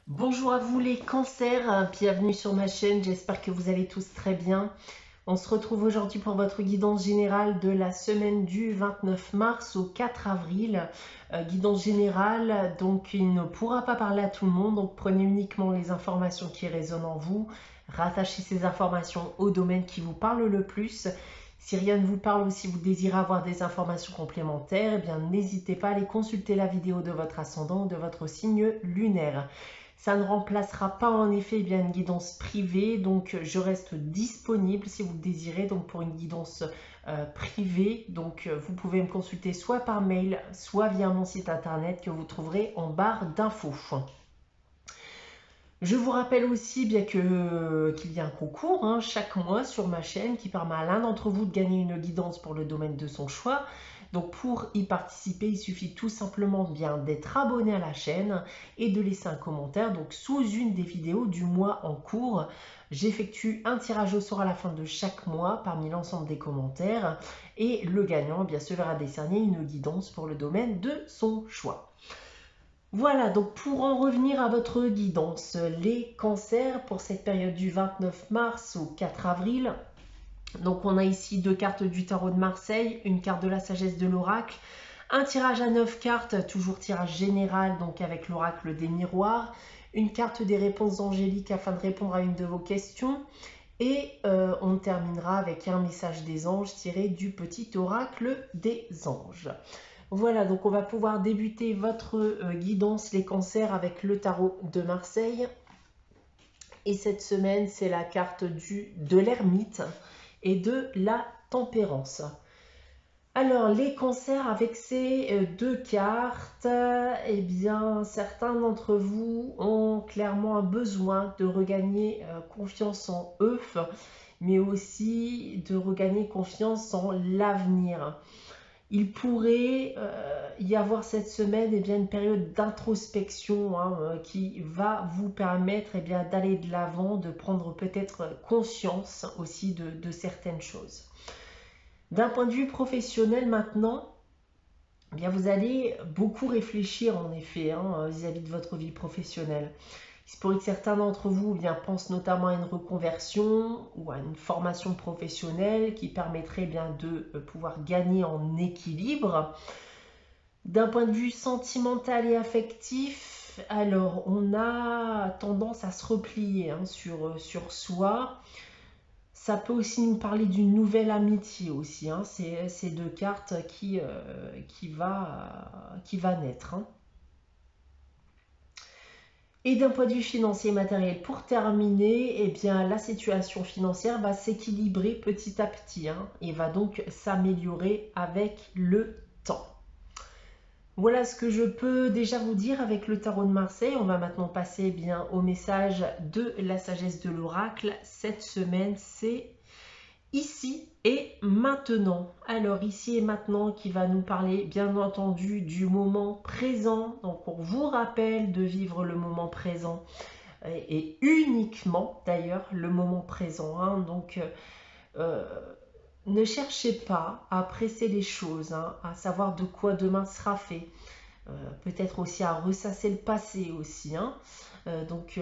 Bonjour à vous les cancers, bienvenue sur ma chaîne, j'espère que vous allez tous très bien. On se retrouve aujourd'hui pour votre guidance générale de la semaine du 29 mars au 4 avril. Guidance générale, donc il ne pourra pas parler à tout le monde, donc prenez uniquement les informations qui résonnent en vous. Rattachez ces informations au domaine qui vous parle le plus. Si rien ne vous parle ou si vous désirez avoir des informations complémentaires, eh bien n'hésitez pas à aller consulter la vidéo de votre ascendant ou de votre signe lunaire. Ça ne remplacera pas en effet bien une guidance privée, donc je reste disponible si vous le désirez, donc pour une guidance privée. Donc vous pouvez me consulter soit par mail, soit via mon site internet que vous trouverez en barre d'infos. Je vous rappelle aussi bien qu'il y a un concours chaque mois sur ma chaîne qui permet à l'un d'entre vous de gagner une guidance pour le domaine de son choix. Donc pour y participer, il suffit tout simplement bien d'être abonné à la chaîne et de laisser un commentaire. Donc sous une des vidéos du mois en cours, j'effectue un tirage au sort à la fin de chaque mois parmi l'ensemble des commentaires. Et le gagnant bien se verra décerner une guidance pour le domaine de son choix. Voilà, donc pour en revenir à votre guidance, les cancers pour cette période du 29 mars au 4 avril. Donc on a ici deux cartes du tarot de Marseille, une carte de la sagesse de l'oracle, un tirage à 9 cartes, toujours tirage général, donc avec l'oracle des miroirs, une carte des réponses angéliques afin de répondre à une de vos questions, et on terminera avec un message des anges tiré du petit oracle des anges. Voilà, donc on va pouvoir débuter votre guidance les cancers avec le tarot de Marseille. Et cette semaine, c'est la carte de l'ermite et de la tempérance. Alors, les cancers avec ces deux cartes, eh bien, certains d'entre vous ont clairement un besoin de regagner confiance en eux, mais aussi de regagner confiance en l'avenir. Il pourrait y avoir cette semaine une période d'introspection qui va vous permettre d'aller de l'avant, de prendre peut-être conscience aussi de certaines choses. D'un point de vue professionnel maintenant, vous allez beaucoup réfléchir en effet vis-à-vis de votre vie professionnelle. Il se pourrait que certains d'entre vous pensent notamment à une reconversion ou à une formation professionnelle qui permettrait de pouvoir gagner en équilibre. D'un point de vue sentimental et affectif, alors on a tendance à se replier sur soi. Ça peut aussi nous parler d'une nouvelle amitié aussi. Ces deux cartes qui va naître. Et d'un point de vue financier et matériel, pour terminer, la situation financière va s'équilibrer petit à petit et va donc s'améliorer avec le temps. Voilà ce que je peux déjà vous dire avec le tarot de Marseille. On va maintenant passer au message de la sagesse de l'oracle. Cette semaine, c'est ici et maintenant. Alors ici et maintenant qui va nous parler bien entendu du moment présent. Donc on vous rappelle de vivre le moment présent et uniquement d'ailleurs le moment présent. Donc ne cherchez pas à presser les choses, à savoir de quoi demain sera fait. Peut-être aussi à ressasser le passé aussi. Donc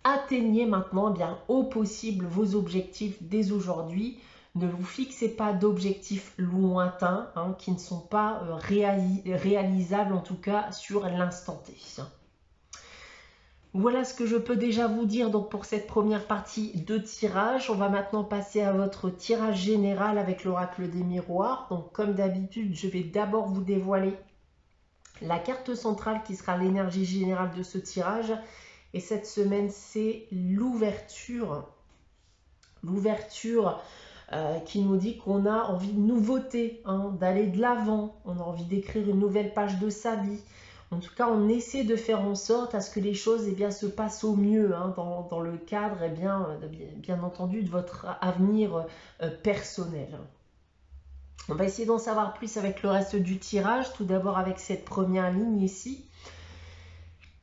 atteignez maintenant au possible vos objectifs dès aujourd'hui. Ne vous fixez pas d'objectifs lointains qui ne sont pas réalisables en tout cas sur l'instant T. Voilà ce que je peux déjà vous dire donc pour cette première partie de tirage. On va maintenant passer à votre tirage général avec l'oracle des miroirs. Donc comme d'habitude, je vais d'abord vous dévoiler la carte centrale qui sera l'énergie générale de ce tirage. Et cette semaine, c'est l'ouverture. L'ouverture qui nous dit qu'on a envie de nouveauté, d'aller de l'avant. On a envie d'écrire une nouvelle page de sa vie. En tout cas, on essaie de faire en sorte à ce que les choses se passent au mieux dans le cadre bien entendu de votre avenir personnel. On va essayer d'en savoir plus avec le reste du tirage. Tout d'abord avec cette première ligne ici.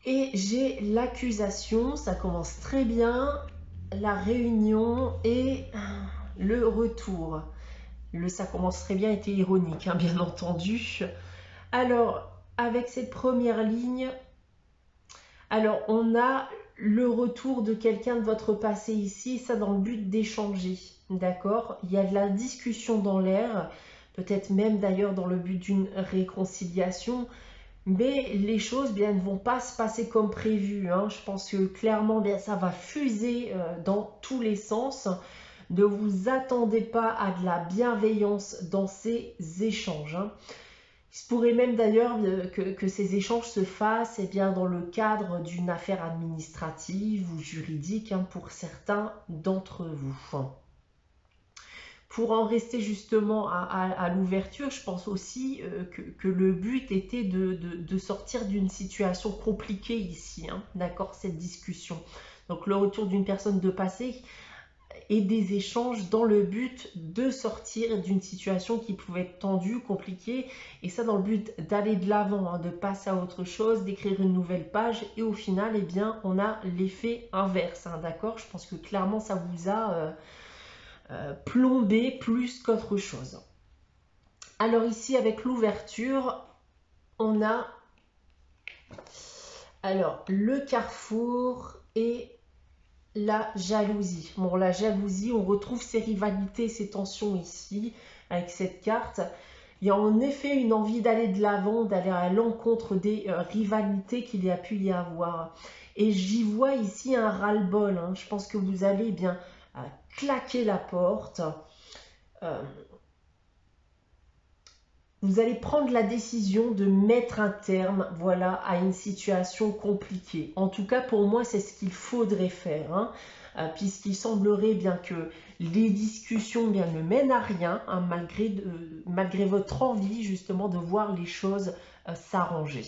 Et j'ai l'accusation, ça commence très bien, la réunion et le retour. Le ça commence très bien était ironique, bien entendu. Alors, avec cette première ligne, Alors, on a le retour de quelqu'un de votre passé ici, ça dans le but d'échanger, d'accord? Il y a de la discussion dans l'air, peut-être même d'ailleurs dans le but d'une réconciliation, mais les choses bien ne vont pas se passer comme prévu, hein. Je pense que clairement bien ça va fuser dans tous les sens. Ne vous attendez pas à de la bienveillance dans ces échanges, hein. Il se pourrait même d'ailleurs que ces échanges se fassent bien, dans le cadre d'une affaire administrative ou juridique, hein, pour certains d'entre vous. Pour en rester justement à l'ouverture, je pense aussi que le but était de sortir d'une situation compliquée ici, hein, d'accord, cette discussion. Donc le retour d'une personne de passé et des échanges dans le but de sortir d'une situation qui pouvait être tendue, compliquée, et ça dans le but d'aller de l'avant, hein, de passer à autre chose, d'écrire une nouvelle page, et au final, eh bien, on a l'effet inverse, hein, d'accord? Je pense que clairement, ça vous a plombé plus qu'autre chose. Alors ici, avec l'ouverture, on a alors le carrefour et la jalousie. Bon, la jalousie, on retrouve ces rivalités, ces tensions ici, avec cette carte. Il y a en effet une envie d'aller de l'avant, d'aller à l'encontre des rivalités qu'il y a pu y avoir. Et j'y vois ici un ras-le-bol, hein. Je pense que vous allez bien claquer la porte. Vous allez prendre la décision de mettre un terme, voilà, à une situation compliquée. En tout cas, pour moi, c'est ce qu'il faudrait faire, hein, puisqu'il semblerait bien que les discussions bien, ne mènent à rien, hein, malgré votre envie justement de voir les choses s'arranger.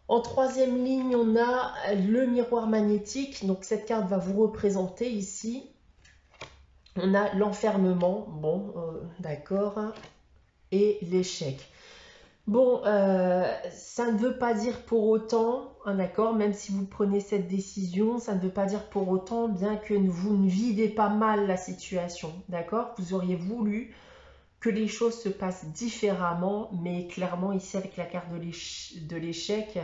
En troisième ligne, on a le miroir magnétique. Donc cette carte va vous représenter ici. On a l'enfermement, bon, d'accord, et l'échec. Bon, ça ne veut pas dire pour autant, hein, d'accord, même si vous prenez cette décision, ça ne veut pas dire pour autant, bien que vous ne vivez pas mal la situation, d'accord? Vous auriez voulu que les choses se passent différemment, mais clairement ici avec la carte de l'échec,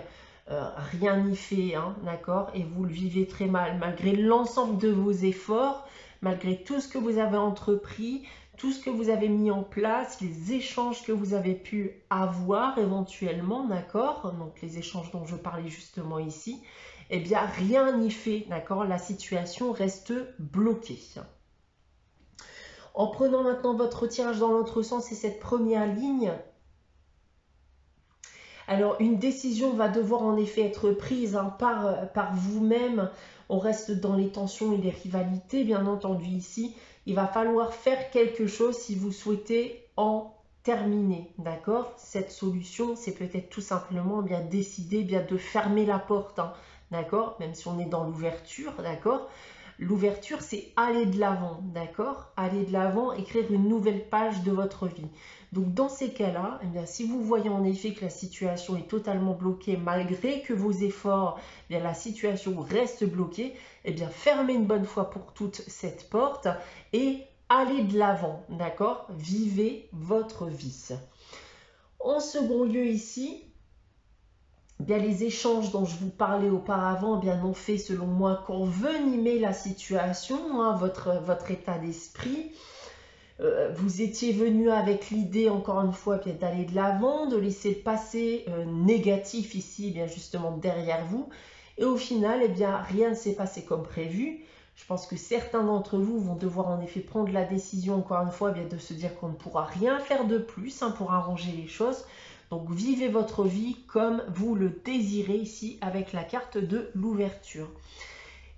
rien n'y fait, hein, d'accord? Et vous le vivez très mal, malgré l'ensemble de vos efforts, malgré tout ce que vous avez entrepris, tout ce que vous avez mis en place, les échanges que vous avez pu avoir éventuellement, d'accord? Donc les échanges dont je parlais justement ici, eh bien rien n'y fait, d'accord? La situation reste bloquée. En prenant maintenant votre tirage dans l'autre sens et cette première ligne, alors une décision va devoir en effet être prise, hein, par vous-même. On reste dans les tensions et les rivalités, bien entendu ici. Il va falloir faire quelque chose si vous souhaitez en terminer, d'accord? Cette solution, c'est peut-être tout simplement bien décider bien de fermer la porte, hein, d'accord? Même si on est dans l'ouverture, d'accord? L'ouverture, c'est aller de l'avant, d'accord? Aller de l'avant, écrire une nouvelle page de votre vie. Donc dans ces cas-là, eh bien, si vous voyez en effet que la situation est totalement bloquée, malgré que vos efforts, eh bien, la situation reste bloquée, eh bien, fermez une bonne fois pour toutes cette porte et allez de l'avant, d'accord? Vivez votre vie. En second lieu ici, bien, les échanges dont je vous parlais auparavant bien, n'ont fait selon moi qu'envenimer la situation, hein, votre état d'esprit. Vous étiez venu avec l'idée, encore une fois, d'aller de l'avant, de laisser le passé négatif ici, bien justement derrière vous. Et au final, eh bien, rien ne s'est passé comme prévu. Je pense que certains d'entre vous vont devoir en effet prendre la décision, encore une fois, bien, de se dire qu'on ne pourra rien faire de plus, hein, pour arranger les choses. Donc vivez votre vie comme vous le désirez ici avec la carte de l'ouverture.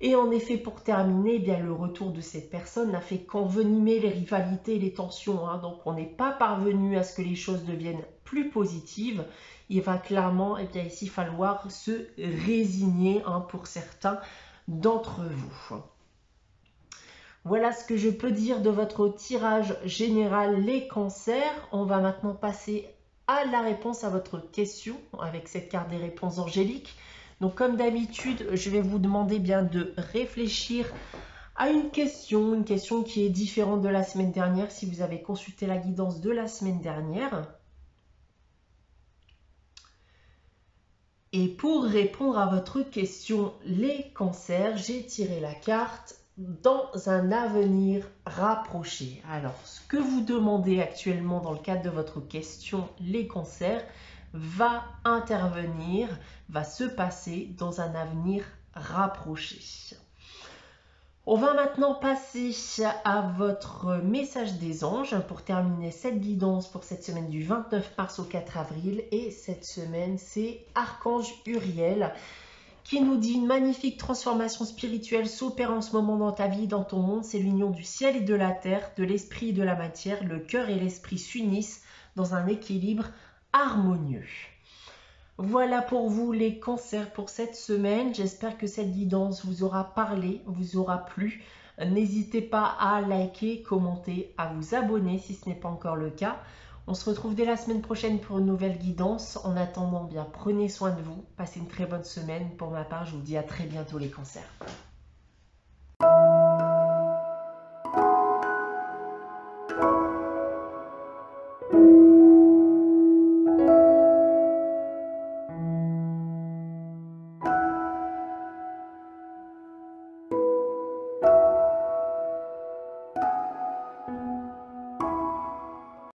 Et en effet, pour terminer, eh bien, le retour de cette personne n'a fait qu'envenimer les rivalités et les tensions, hein. Donc on n'est pas parvenu à ce que les choses deviennent plus positives. Il va clairement, eh bien, ici falloir se résigner, hein, pour certains d'entre vous. Voilà ce que je peux dire de votre tirage général, les cancers. On va maintenant passer à la réponse à votre question avec cette carte des réponses angéliques. Donc comme d'habitude, je vais vous demander bien de réfléchir à une question qui est différente de la semaine dernière si vous avez consulté la guidance de la semaine dernière. Et pour répondre à votre question, les cancers, j'ai tiré la carte dans un avenir rapproché. Alors, ce que vous demandez actuellement dans le cadre de votre question, les cancers, va intervenir, va se passer dans un avenir rapproché. On va maintenant passer à votre message des anges pour terminer cette guidance pour cette semaine du 29 mars au 4 avril. Et cette semaine, c'est Archange Uriel qui nous dit une magnifique transformation spirituelle s'opère en ce moment dans ta vie, dans ton monde. C'est l'union du ciel et de la terre, de l'esprit et de la matière. Le cœur et l'esprit s'unissent dans un équilibre harmonieux. Voilà pour vous les cancers pour cette semaine. J'espère que cette guidance vous aura parlé, vous aura plu. N'hésitez pas à liker, commenter, à vous abonner si ce n'est pas encore le cas. On se retrouve dès la semaine prochaine pour une nouvelle guidance. En attendant, bien prenez soin de vous. Passez une très bonne semaine. Pour ma part, je vous dis à très bientôt les cancers.